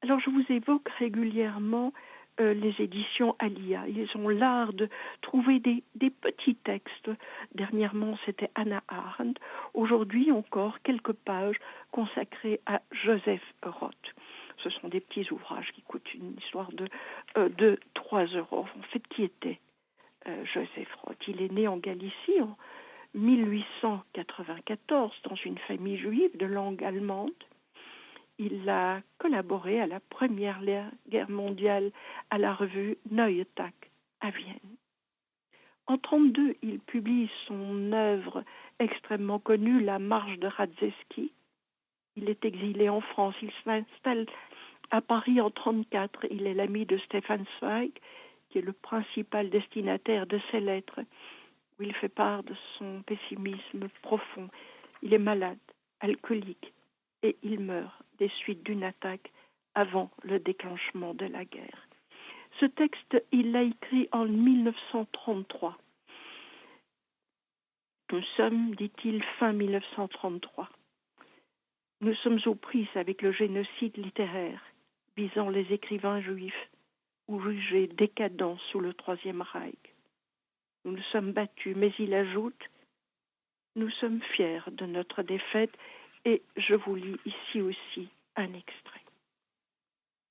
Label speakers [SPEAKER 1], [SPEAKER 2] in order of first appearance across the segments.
[SPEAKER 1] Alors, je vous évoque régulièrement les éditions Alia. Ils ont l'art de trouver des petits textes. Dernièrement, c'était Hannah Arendt. Aujourd'hui, encore, quelques pages consacrées à Joseph Roth. Ce sont des petits ouvrages qui coûtent une histoire de 3 euros. En fait, qui était Joseph Roth? Il est né en Galicie en 1894 dans une famille juive de langue allemande. Il a collaboré à la Première Guerre mondiale à la revue Neue Tag à Vienne. En 1932, il publie son œuvre extrêmement connue, La Marche de Radzyski. Il est exilé en France. Il s'installe à Paris en 1934. Il est l'ami de Stefan Zweig, qui est le principal destinataire de ses lettres, où il fait part de son pessimisme profond. Il est malade, alcoolique, et il meurt des suites d'une attaque avant le déclenchement de la guerre. Ce texte, il l'a écrit en 1933. Nous sommes, dit-il, fin 1933. Nous sommes aux prises avec le génocide littéraire visant les écrivains juifs ou jugés décadents sous le Troisième Reich. Nous nous sommes battus, mais il ajoute « Nous sommes fiers de notre défaite » et je vous lis ici aussi un extrait.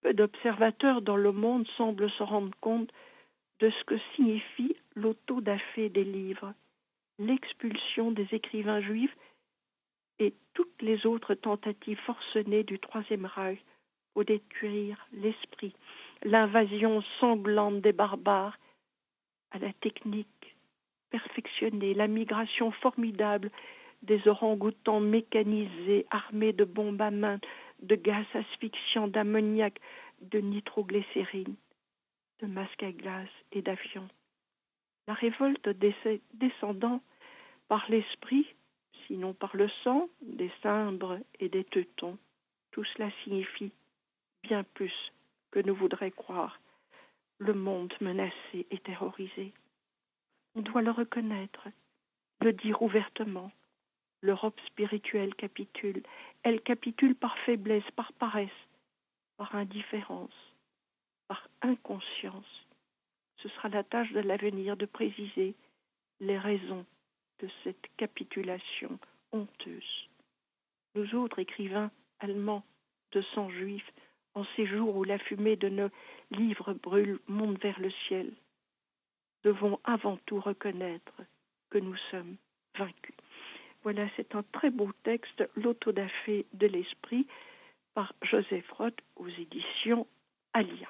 [SPEAKER 1] Peu d'observateurs dans le monde semblent se rendre compte de ce que signifie l'autodafé des livres, l'expulsion des écrivains juifs et toutes les autres tentatives forcenées du Troisième Reich pour détruire l'esprit, l'invasion sanglante des barbares à la technique perfectionnée, la migration formidable des orang-outans mécanisés, armés de bombes à main, de gaz asphyxiants, d'ammoniac, de nitroglycérine, de masques à glace et d'avions. La révolte descendant par l'esprit, sinon par le sang, des Cimbres et des Teutons. Tout cela signifie bien plus que nous voudrions croire le monde menacé et terrorisé. On doit le reconnaître, le dire ouvertement. L'Europe spirituelle capitule. Elle capitule par faiblesse, par paresse, par indifférence, par inconscience. Ce sera la tâche de l'avenir de préciser les raisons de cette capitulation honteuse. Nous autres écrivains allemands de sang juif, en ces jours où la fumée de nos livres brûle, monte vers le ciel, devons avant tout reconnaître que nous sommes vaincus. Voilà, c'est un très beau texte, L'autodafé de l'esprit, par Joseph Roth aux éditions Alia.